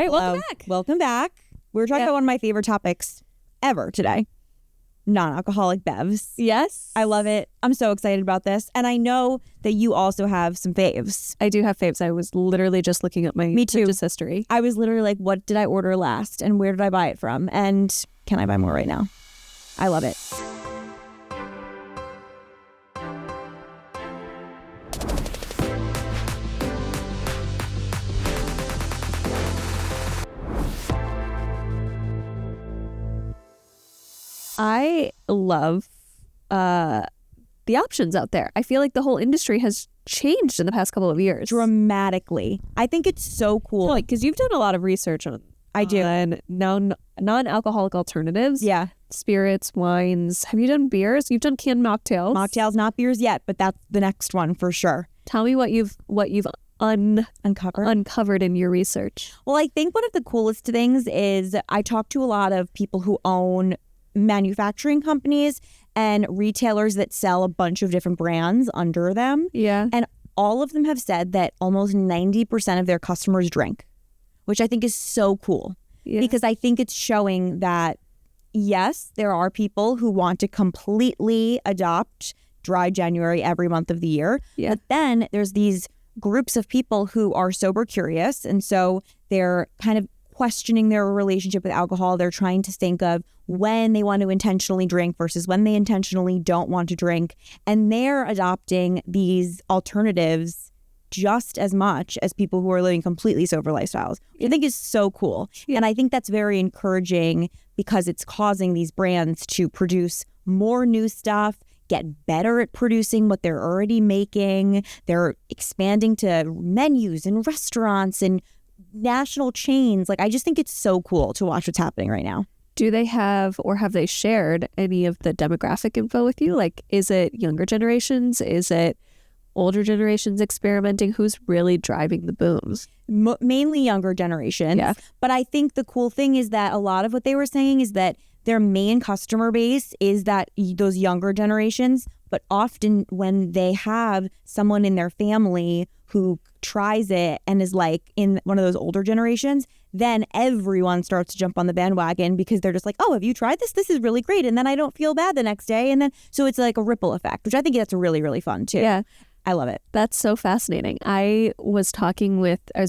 right, welcome back. Welcome back. We're talking about one of my favorite topics ever today. Non-alcoholic bevs. Yes. I love it. I'm so excited about this. And I know that you also have some faves. I do have faves. I was literally just looking at my purchase history. I was literally like, what did I order last? And where did I buy it from? And can I buy more right now? I love it. I love the options out there. I feel like the whole industry has changed in the past couple of years. Dramatically. I think it's so cool. Like, because you've done a lot of research on non-alcoholic alternatives. Yeah. Spirits, wines. Have you done beers? You've done canned mocktails. Mocktails, not beers yet, but that's the next one for sure. Tell me what you've uncovered in your research. Well, I think one of the coolest things is I talk to a lot of people who own manufacturing companies and retailers that sell a bunch of different brands under them. Yeah. And all of them have said that almost 90% of their customers drink, which I think is so cool. Yeah. Because I think it's showing that, yes, there are people who want to completely adopt dry January every month of the year. Yeah. But then there's these groups of people who are sober curious. And so they're kind of questioning their relationship with alcohol. They're trying to think of when they want to intentionally drink versus when they intentionally don't want to drink. And they're adopting these alternatives just as much as people who are living completely sober lifestyles, which I think is so cool. Yeah. And I think that's very encouraging because it's causing these brands to produce more new stuff, get better at producing what they're already making. They're expanding to menus and restaurants and national chains. Like, I just think it's so cool to watch what's happening right now. Do they have or have they shared any of the demographic info with you? Like, is it younger generations? Is it older generations experimenting? Who's really driving the booms? Mainly younger generations. Yeah. But I think the cool thing is that a lot of what they were saying is that their main customer base is that those younger generations, but often when they have someone in their family who tries it and is like in one of those older generations, then everyone starts to jump on the bandwagon because they're just like, oh, have you tried this? This is really great. And then I don't feel bad the next day. And then so it's like a ripple effect, which I think that's really, really fun too. Yeah. I love it. That's so fascinating. I was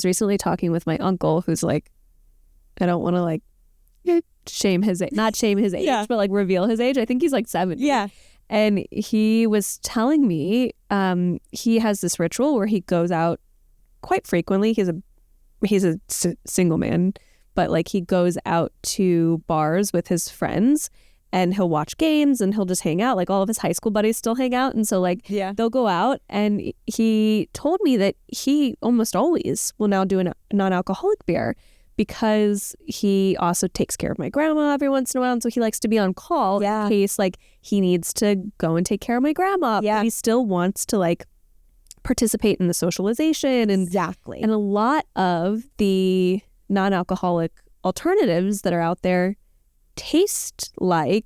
recently talking with my uncle who's like, I don't want to like not shame his age, yeah, but like reveal his age. I think he's like 70. Yeah. And he was telling me he has this ritual where he goes out quite frequently. He's a single man, but like he goes out to bars with his friends and he'll watch games and he'll just hang out. Like all of his high school buddies still hang out. And so like they'll go out, and he told me that he almost always will now do a non-alcoholic beer because he also takes care of my grandma every once in a while. And so he likes to be on call in case like he needs to go and take care of my grandma. Yeah. But he still wants to like participate in the socialization. And, exactly. And a lot of the non-alcoholic alternatives that are out there taste like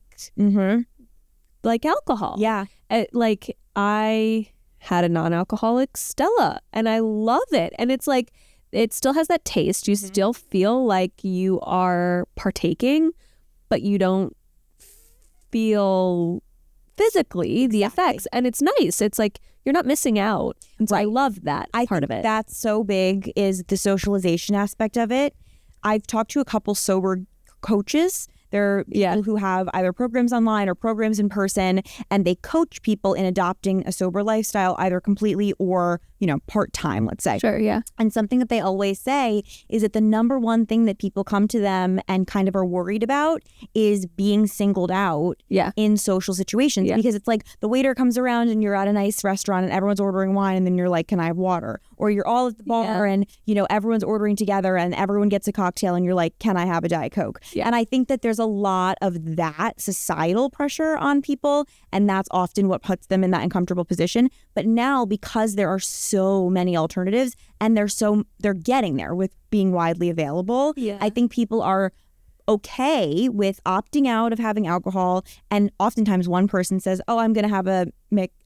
alcohol. Yeah. Like I had a non-alcoholic Stella and I love it. And it's like, it still has that taste. You still feel like you are partaking, but you don't feel physically the effects. And it's nice. It's like you're not missing out. And so I love that part of it. That's so big, is the socialization aspect of it. I've talked to a couple sober coaches. They're people who have either programs online or programs in person, and they coach people in adopting a sober lifestyle, either completely or, part-time, let's say. Sure, yeah. And something that they always say is that the number one thing that people come to them and kind of are worried about is being singled out in social situations. Yeah. Because it's like the waiter comes around and you're at a nice restaurant and everyone's ordering wine and then you're like, can I have water? Or you're all at the bar and, everyone's ordering together and everyone gets a cocktail and you're like, can I have a Diet Coke? Yeah. And I think that there's a lot of that societal pressure on people, and that's often what puts them in that uncomfortable position. But now, because there are so many alternatives and they're getting there with being widely available, I think people are okay with opting out of having alcohol. And oftentimes one person says, oh, I'm going to have a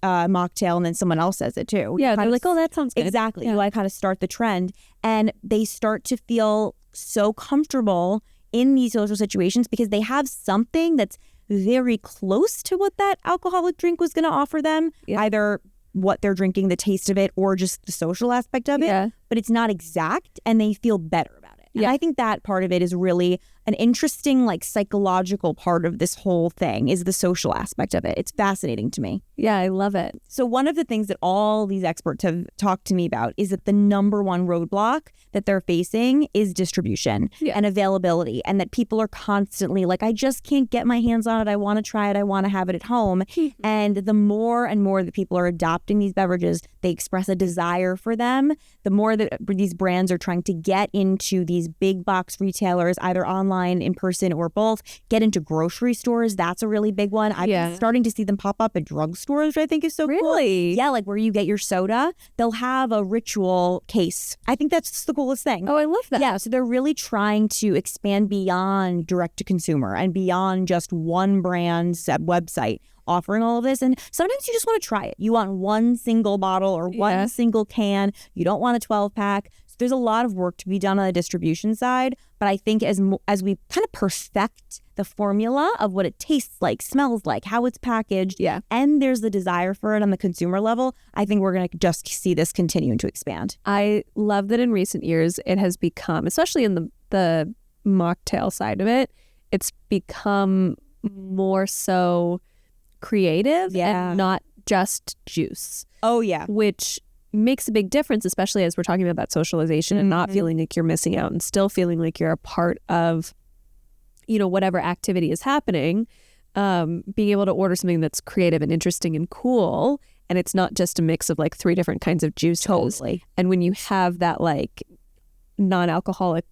mocktail, and then someone else says it too. Yeah, they're like, oh, that sounds good. Exactly. Yeah. You kind of start the trend, and they start to feel so comfortable in these social situations because they have something that's very close to what that alcoholic drink was going to offer them, either what they're drinking, the taste of it, or just the social aspect of it. But it's not exact, and they feel better about it. And I think that part of it is really an interesting, like, psychological part of this whole thing is the social aspect of it. It's fascinating to me. Yeah, I love it. So one of the things that all these experts have talked to me about is that the number one roadblock that they're facing is distribution and availability, and that people are constantly like, I just can't get my hands on it. I want to try it. I want to have it at home. And the more and more that people are adopting these beverages, they express a desire for them. The more that these brands are trying to get into these big box retailers, either online, in person, or both, get into grocery stores. That's a really big one. I'm starting to see them pop up at drugstores, which I think is so cool. Really? Yeah, like where you get your soda, they'll have a ritual case. I think that's the coolest thing. Oh, I love that. Yeah, so they're really trying to expand beyond direct to consumer and beyond just one brand's website offering all of this. And sometimes you just want to try it. You want one single bottle or one single can. You don't want a 12-pack. So there's a lot of work to be done on the distribution side. But I think as we kind of perfect the formula of what it tastes like, smells like, how it's packaged, and there's the desire for it on the consumer level, I think we're going to just see this continuing to expand. I love that in recent years it has become, especially in the mocktail side of it, it's become more so creative and not just juice. Oh, yeah. Which makes a big difference, especially as we're talking about socialization and not feeling like you're missing out and still feeling like you're a part of, you know, whatever activity is happening. Being able to order something that's creative and interesting and cool, and it's not just a mix of like 3 different kinds of juices. Totally. And when you have that like non-alcoholic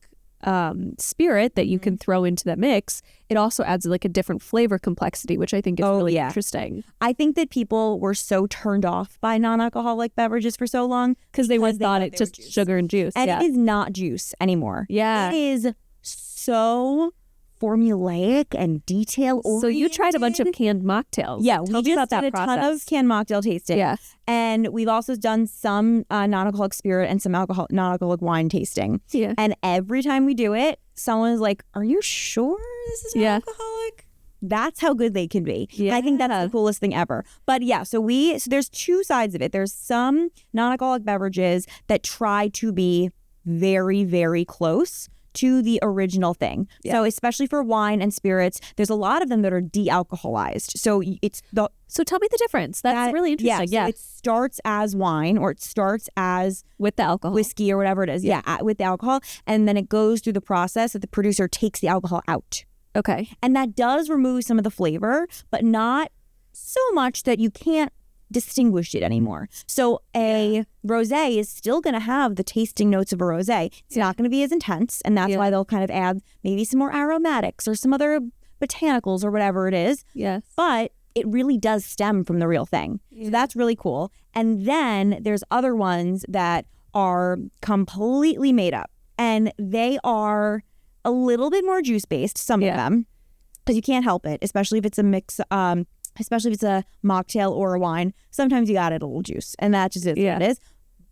spirit that you can throw into that mix, it also adds like a different flavor complexity, which I think is really interesting. I think that people were so turned off by non-alcoholic beverages for so long because they thought it's just sugar and juice. And it is not juice anymore. Yeah. It is so formulaic and detail-oriented. So you tried a bunch of canned mocktails. Yeah, Tell we me about just did that a process. ton of canned mocktail tasting. Yeah. And we've also done some non-alcoholic spirit and some non-alcoholic wine tasting. Yeah. And every time we do it, someone is like, are you sure this is non-alcoholic? That's how good they can be. Yeah. I think that's the coolest thing ever. But yeah, so there's 2 sides of it. There's some non-alcoholic beverages that try to be very, very close to the original thing. Yeah. So especially for wine and spirits, there's a lot of them that are de-alcoholized. So So tell me the difference. That's really interesting. Yeah. So it starts as wine, or it starts as with the alcohol, whiskey or whatever it is. Yeah, with the alcohol. And then it goes through the process that the producer takes the alcohol out. Okay. And that does remove some of the flavor, but not so much that you can't distinguish it anymore. So a rosé is still going to have the tasting notes of a rosé. It's not going to be as intense, and that's why they'll kind of add maybe some more aromatics or some other botanicals or whatever it is. Yes. But it really does stem from the real thing. Yeah. So that's really cool. And then there's other ones that are completely made up, and they are a little bit more juice based, some of them, because you can't help it, especially if it's a mix, especially if it's a mocktail or a wine. Sometimes you add a little juice, and that just is what it is.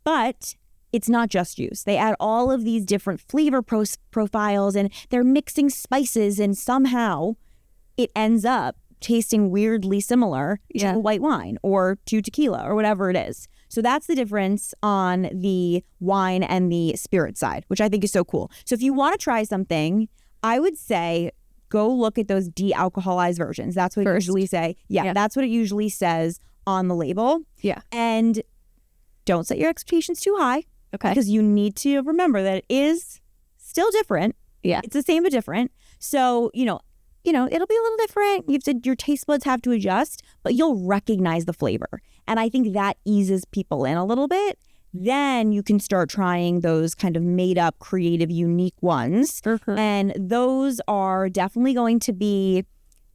But it's not just juice. They add all of these different flavor profiles, and they're mixing spices, and somehow it ends up tasting weirdly similar to a white wine or to tequila or whatever it is. So that's the difference on the wine and the spirit side, which I think is so cool. So if you want to try something, I would say go look at those de-alcoholized versions. That's what it usually say. Yeah, that's what it usually says on the label. Yeah. And don't set your expectations too high. Okay. Because you need to remember that it is still different. Yeah. It's the same but different. So, it'll be a little different. Your taste buds have to adjust, but you'll recognize the flavor. And I think that eases people in a little bit. Then you can start trying those kind of made up, creative, unique ones. Mm-hmm. And those are definitely going to be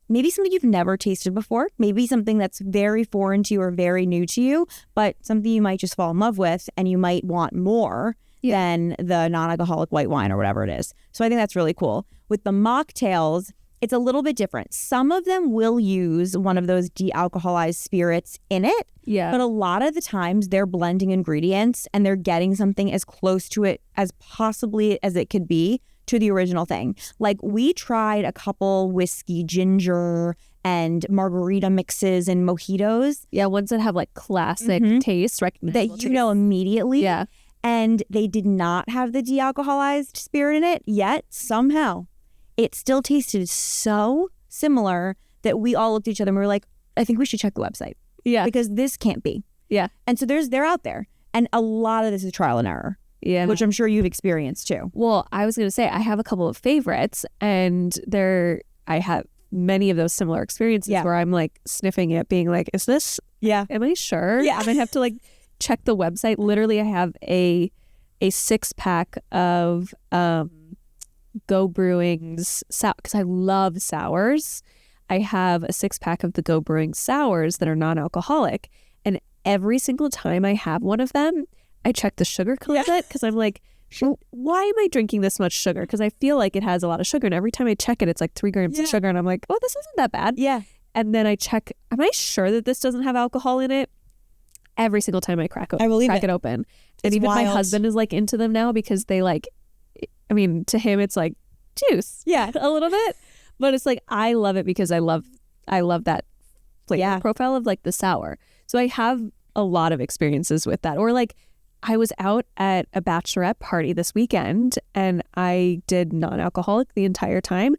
maybe something you've never tasted before, maybe something that's very foreign to you or very new to you, but something you might just fall in love with and you might want more than the non-alcoholic white wine or whatever it is. So I think that's really cool. With the mocktails, it's a little bit different. Some of them will use one of those de-alcoholized spirits in it. Yeah. But a lot of the times they're blending ingredients and they're getting something as close to it as possibly as it could be to the original thing. Like, we tried a couple whiskey, ginger, and margarita mixes and mojitos. Yeah, ones that have like classic taste, recognizable that you know immediately. Yeah. And they did not have the de-alcoholized spirit in it, yet somehow it still tasted so similar that we all looked at each other and we were like, I think we should check the website. Yeah. Because this can't be. Yeah. And so they're out there. And a lot of this is trial and error. Yeah. Which I'm sure you've experienced too. Well, I was going to say, I have a couple of favorites, and I have many of those similar experiences where I'm like sniffing it, being like, is this, am I sure? Yeah. And I have to like check the website. Literally, I have a 6-pack of Go Brewing's because I love sours. I have a 6-pack of the Go Brewing sours that are non-alcoholic, and every single time I have one of them, I check the sugar content because I'm like, why am I drinking this much sugar? Because I feel like it has a lot of sugar, and every time I check it, it's like 3 grams of sugar, and I'm like, oh, this isn't that bad. Yeah. And then I check, am I sure that this doesn't have alcohol in it? Every single time I crack it open. And even my husband is like into them now because they like, I mean, to him it's like juice. Yeah. A little bit. But it's like, I love it because I love that flavor profile of like the sour. So I have a lot of experiences with that. Or like, I was out at a bachelorette party this weekend and I did non-alcoholic the entire time.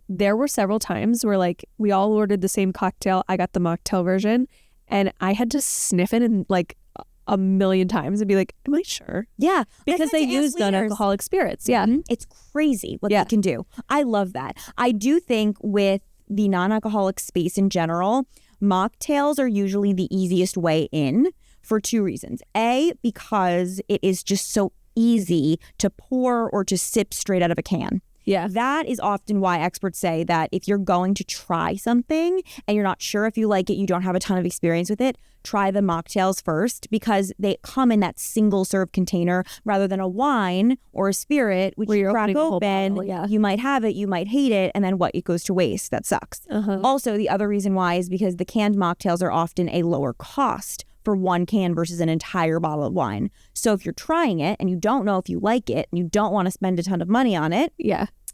There were several times where like we all ordered the same cocktail. I got the mocktail version and I had to sniff it and like a million times and be like, am I sure? Yeah. Because they use non-alcoholic spirits. Yeah. It's crazy what they can do. I love that. I do think with the non-alcoholic space in general, mocktails are usually the easiest way in for 2 reasons. A, because it is just so easy to pour or to sip straight out of a can. Yeah. That is often why experts say that if you're going to try something and you're not sure if you like it, you don't have a ton of experience with it, try the mocktails first because they come in that single serve container rather than a wine or a spirit, which you crack open, you might have it, you might hate it, and then what? It goes to waste. That sucks. Also, the other reason why is because the canned mocktails are often a lower cost for 1 can versus an entire bottle of wine. So if you're trying it and you don't know if you like it and you don't want to spend a ton of money on it,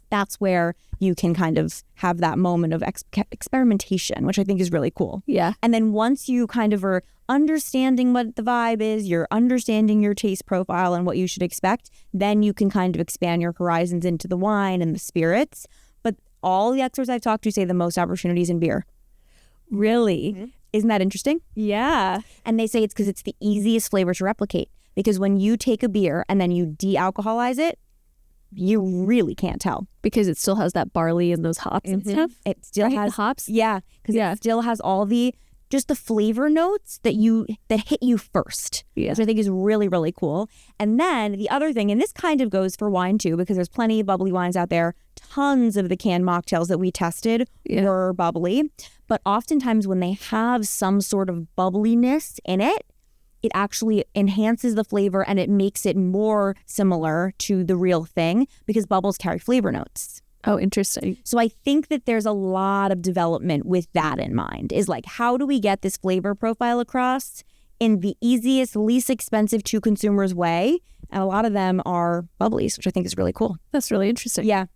that's where you can kind of have that moment of experimentation, which I think is really cool. Yeah. And then once you kind of are understanding what the vibe is, you're understanding your taste profile and what you should expect, then you can kind of expand your horizons into the wine and the spirits. But all the experts I've talked to say the most opportunities in beer. Really? Isn't that interesting? Yeah. And they say it's because it's the easiest flavor to replicate. Because when you take a beer and then you de-alcoholize it, you really can't tell. Because it still has that barley and those hops and stuff? It still has hops? Yeah. Because it still has all the flavor notes that hit you first. Yeah. Which I think is really, really cool. And then the other thing, and this kind of goes for wine too, because there's plenty of bubbly wines out there. Tons of the canned mocktails that we tested were bubbly. But oftentimes when they have some sort of bubbliness in it, it actually enhances the flavor and it makes it more similar to the real thing because bubbles carry flavor notes. Oh, interesting. So I think that there's a lot of development with that in mind, is like, how do we get this flavor profile across in the easiest, least expensive to consumers way? And a lot of them are bubblies, which I think is really cool. That's really interesting. Yeah.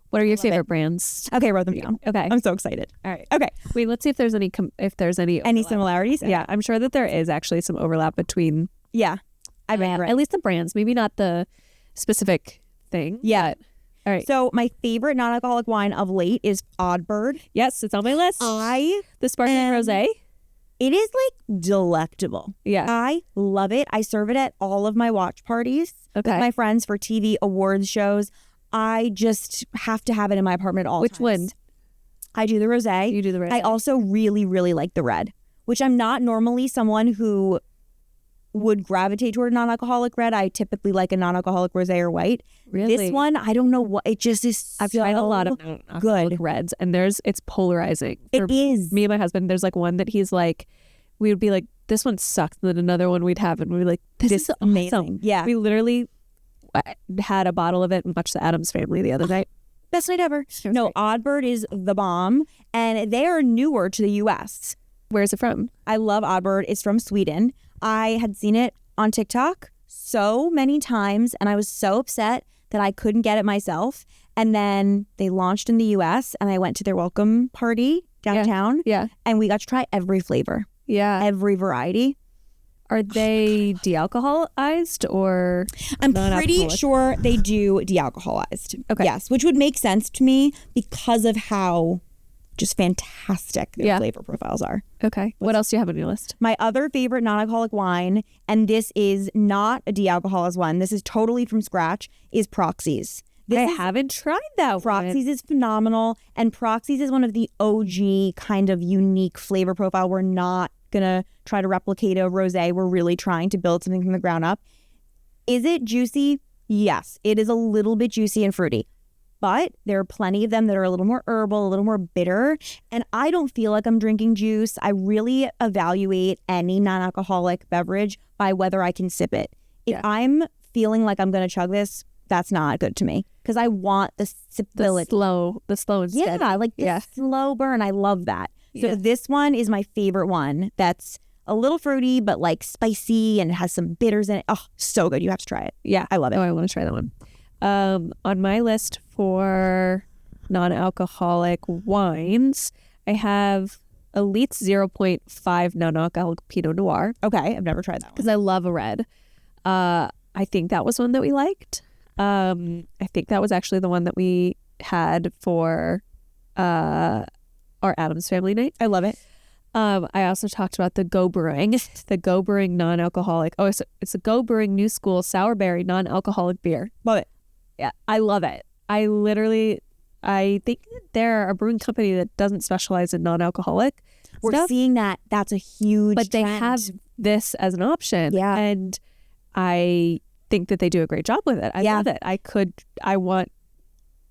What are your favorite brands? Okay, write them down. Okay. I'm so excited. All right. Okay. Wait, let's see if there's any similarities. Yeah, I'm sure that there is actually some overlap between. Yeah. I bet. At least the brands, maybe not the specific thing. Yeah. All right. So my favorite non-alcoholic wine of late is Oddbird. Yes, it's on my list. The sparkling rosé. It is like delectable. Yeah. I love it. I serve it at all of my watch parties with my friends for TV awards shows. I just have to have it in my apartment at all times. Which one? I do the rosé. You do the rosé. I also really, really like the red, which I'm not normally someone who would gravitate toward a non-alcoholic red. I typically like a non-alcoholic rosé or white. Really? This one, I don't know what, it just is I've tried a lot of non-alcoholic reds and it's polarizing. It is. Me and my husband, there's like one that he's like, we would be like, this one sucks. And then another one we'd have and we'd be like, this is amazing. Awesome. Yeah. We literally had a bottle of it and watched the Addams Family the other night. Best night ever. No, Oddbird is the bomb, and they are newer to the U.S. Where's it from? I love Oddbird. It's from Sweden. I had seen it on TikTok so many times, and I was so upset that I couldn't get it myself. And then they launched in the US and I went to their welcome party downtown. Yeah. And we got to try every flavor. Yeah. Every variety. Are they de-alcoholized or I'm pretty sure they do de-alcoholized. Okay. Yes, which would make sense to me because of how just fantastic their flavor profiles are. Okay. What else do you have on your list? My other favorite non-alcoholic wine, and this is not a de-alcoholized one, this is totally from scratch, is Proxy's. I haven't tried that Proxy's is phenomenal, and Proxy's is one of the OG kind of unique flavor profile. We're not gonna try to replicate a rosé. We're really trying to build something from the ground up. Is it juicy? Yes, it is a little bit juicy and fruity, but there are plenty of them that are a little more herbal, a little more bitter, and I don't feel like I'm drinking juice. I really evaluate any non-alcoholic beverage by whether I can sip it. If I'm feeling like I'm gonna chug this, that's not good to me because I want the sippability. The slow and steady. Yeah, like the slow burn. I love that. So this one is my favorite one. That's a little fruity, but like spicy and it has some bitters in it. Oh, so good. You have to try it. Yeah. I love it. Oh, I want to try that one. On my list for non-alcoholic wines, I have Elite's 0.5 non-alcoholic Pinot Noir. Okay. I've never tried that one. Because I love a red. I think that was one that we liked. I think that was actually the one that we had for our Addams Family Night. I love it. I also talked about the Go Brewing, non-alcoholic. Oh, it's a Go Brewing New School Sour Berry non-alcoholic beer. Love it. Yeah, I love it. I think that they're a brewing company that doesn't specialize in non-alcoholic We're stuff, seeing that. That's a huge but they trend. have this as an option. Yeah. And I think that they do a great job with it. I love it. I want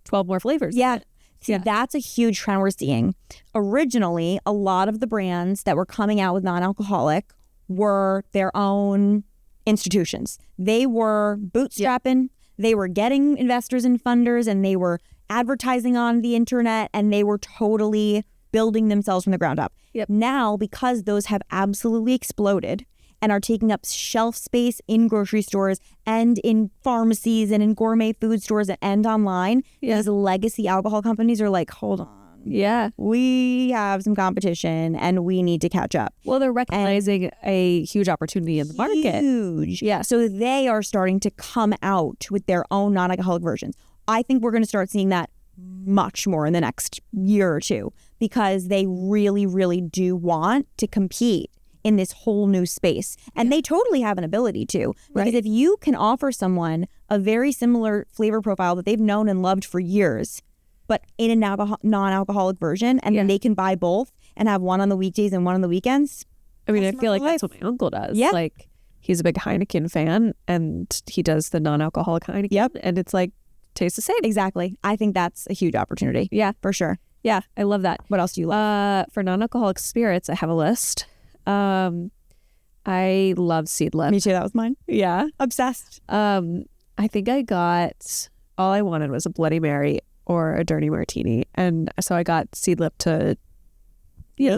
12 more flavors. Yeah. See, that's a huge trend we're seeing. Originally, a lot of the brands that were coming out with non-alcoholic were their own institutions. They were bootstrapping, they were getting investors and funders, and they were advertising on the internet, and they were totally building themselves from the ground up. Now, because those have absolutely exploded and are taking up shelf space in grocery stores and in pharmacies and in gourmet food stores and online, these legacy alcohol companies are like, hold on. Yeah. We have some competition and we need to catch up. Well, they're recognizing a huge opportunity in the market. Huge. Yeah. So they are starting to come out with their own non-alcoholic versions. I think we're going to start seeing that much more in the next year or two because they really, really do want to compete in this whole new space. And they totally have an ability to. Because if you can offer someone a very similar flavor profile that they've known and loved for years, but in a non-alcoholic version, and then they can buy both and have one on the weekdays and one on the weekends. I mean, I feel like that's what my uncle does. Yeah. Like, he's a big Heineken fan, and he does the non-alcoholic Heineken. Yep. And it's like, tastes the same. Exactly. I think that's a huge opportunity. Yeah. For sure. Yeah, I love that. What else do you love? For non-alcoholic spirits, I have a list. I love Seedlip. Me too. That was mine. Yeah. Obsessed. I think I got, all I wanted was a Bloody Mary or a Dirty Martini. And so I got Seedlip to,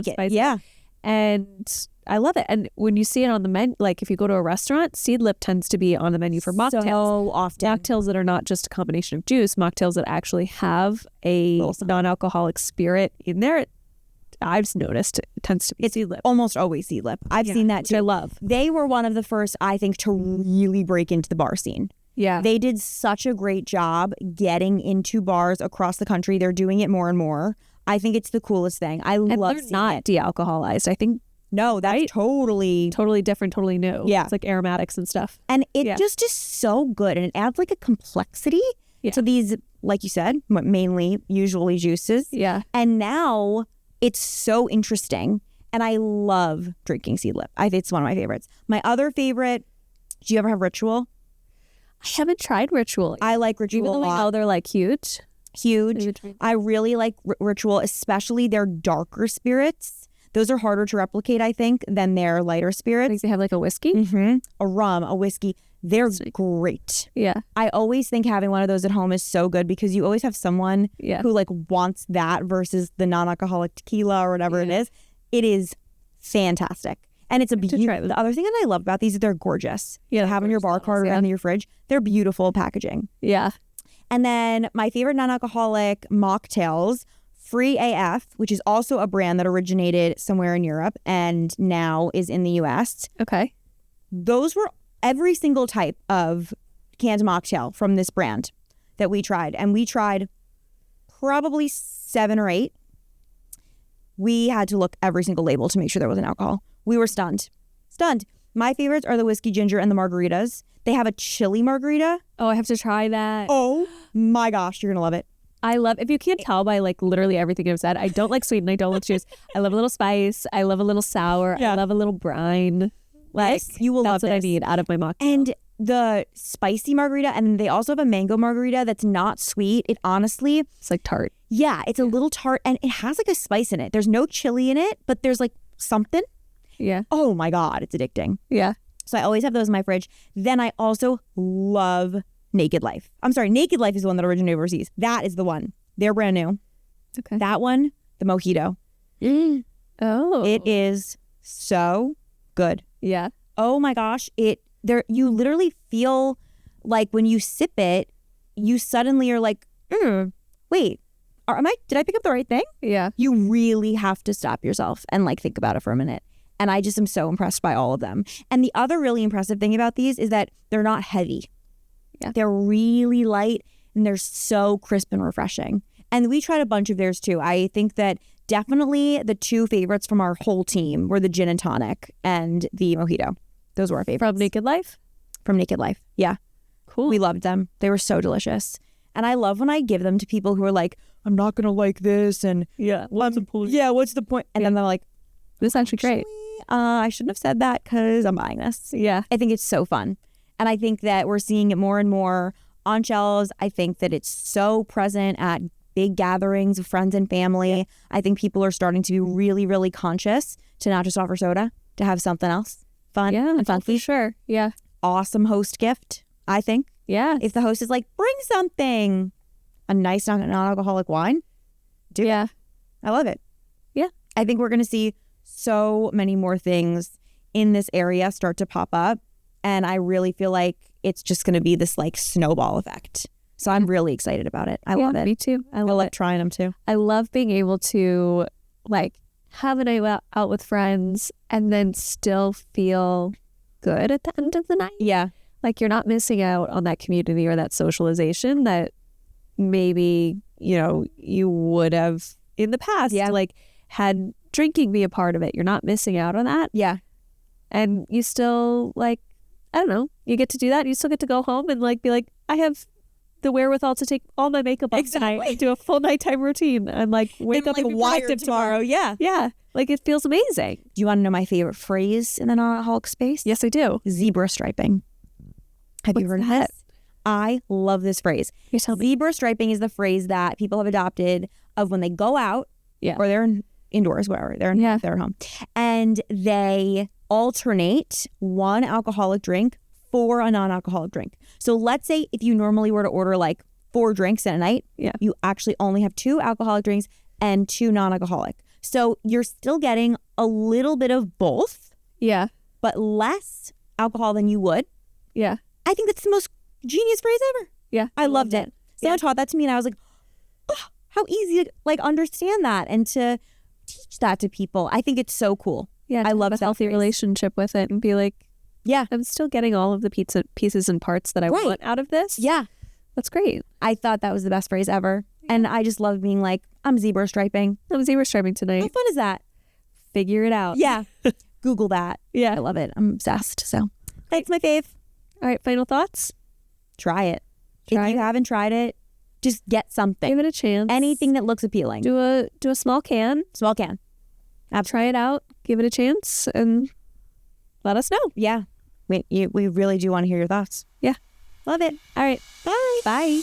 spice it. And I love it. And when you see it on the menu, like if you go to a restaurant, Seedlip tends to be on the menu for mocktails. So often. Mocktails that are not just a combination of juice, mocktails that actually have a non-alcoholic spirit in there. I've noticed it tends to be Seedlip. Almost always Seedlip. I've seen that too. Which I love. They were one of the first, I think, to really break into the bar scene. Yeah. They did such a great job getting into bars across the country. They're doing it more and more. I think it's the coolest thing. I love they're not de-alcoholized. I think that's totally different, totally new. Yeah. It's like aromatics and stuff. And it just is so good. And it adds like a complexity to these, like you said, usually juices. Yeah. And now it's so interesting. And I love drinking Seedlip. It's one of my favorites. My other favorite, do you ever have Ritual? I haven't tried Ritual. I like Ritual even though a lot. I know they're like huge. I really like Ritual, especially their darker spirits. Those are harder to replicate, I think, than their lighter spirits. I think they have like a whiskey. Mm-hmm. A rum, a whiskey. They're great. Yeah. I always think having one of those at home is so good because you always have someone who like wants that versus the non-alcoholic tequila or whatever it is. It is fantastic. And it's a beautiful. The other thing that I love about these is they're gorgeous. Yeah. Having your bar card or in your fridge, they're beautiful packaging. Yeah. And then my favorite non-alcoholic mocktails, Free AF, which is also a brand that originated somewhere in Europe and now is in the US. Okay. Those were every single type of canned mocktail from this brand that we tried. And we tried probably 7 or 8. We had to look every single label to make sure there wasn't alcohol. We were stunned. My favorites are the whiskey ginger and the margaritas. They have a chili margarita. Oh, I have to try that. Oh my gosh, you're going to love it. I love, if you can't tell by like literally everything I've said, I don't like sweet and I don't like juice. I love a little spice. I love a little sour. I love a little brine. Like, yes, you will love that's what I need out of my mocktail. And the spicy margarita, and they also have a mango margarita that's not sweet. It honestly, it's like tart. Yeah, it's a little tart and it has like a spice in it. There's no chili in it, but there's like something. Yeah. Oh my God, it's addicting. Yeah. So I always have those in my fridge. Then I also love Naked Life. I'm sorry, Naked Life is the one that originated overseas. That is the one. They're brand new. Okay. That one, the mojito. Oh. It is so good. Yeah. Oh my gosh. You literally feel like when you sip it, you suddenly are like, wait, did I pick up the right thing? Yeah. You really have to stop yourself and like think about it for a minute. And I just am so impressed by all of them. And the other really impressive thing about these is that they're not heavy. Yeah. They're really light and they're so crisp and refreshing. And we tried a bunch of theirs too. I think that definitely the 2 favorites from our whole team were the gin and tonic and the mojito. Those were our favorites. From Naked Life? From Naked Life. Yeah. Cool. We loved them. They were so delicious. And I love when I give them to people who are like, I'm not going to like this. And what's the point? Yeah, what's the point? And then they're like, this is actually great. I shouldn't have said that because I'm buying this. Yeah. I think it's so fun. And I think that we're seeing it more and more on shelves. I think that it's so present at big gatherings of friends and family. I think people are starting to be really, really conscious to not just offer soda, to have something else fun and funky. For sure. Yeah. Awesome host gift, I think. Yeah. If the host is like, bring something, a nice non-alcoholic wine, do it. I love it. Yeah. I think we're going to see so many more things in this area start to pop up. And I really feel like it's just going to be this like snowball effect. So I'm really excited about it. I love it. Me too. I love trying them too. I love being able to like have a night out with friends and then still feel good at the end of the night. Yeah. Like you're not missing out on that community or that socialization that maybe, you would have in the past. Yeah. Like had drinking be a part of it. You're not missing out on that. Yeah. And you still like, I don't know, you get to do that. You still get to go home and like be like, I have the wherewithal to take all my makeup off tonight and do a full nighttime routine and like wake up and be productive tomorrow. Yeah. Yeah. Like it feels amazing. Do you want to know my favorite phrase in the non-alcoholic space? Yes, I do. Zebra striping. Have you heard of this? I love this phrase. Zebra striping is the phrase that people have adopted of when they go out or they're indoors, wherever they're at home, and they alternate one alcoholic drink for a non-alcoholic drink. So let's say if you normally were to order like 4 drinks in a night, you actually only have 2 alcoholic drinks and 2 non-alcoholic. So you're still getting a little bit of both, but less alcohol than you would. Yeah. I think that's the most genius phrase ever. Yeah. I loved it. Someone taught that to me and I was like, oh, how easy to like understand that and to teach that to people. I think it's so cool. Yeah. I love a healthy relationship with it and be like, I'm still getting all of the pieces and parts that I want out of this. Yeah. That's great. I thought that was the best phrase ever. And I just love being like, I'm zebra striping. I'm zebra striping tonight. How fun is that? Figure it out. Yeah. Google that. Yeah. I love it. I'm obsessed. So that's my fave. All right. Final thoughts? Try it. If you haven't tried it, just get something. Give it a chance. Anything that looks appealing. Do a small can. Small can. Try it out. Give it a chance and let us know. Yeah. We really do want to hear your thoughts. Yeah. Love it. All right. Bye. Bye.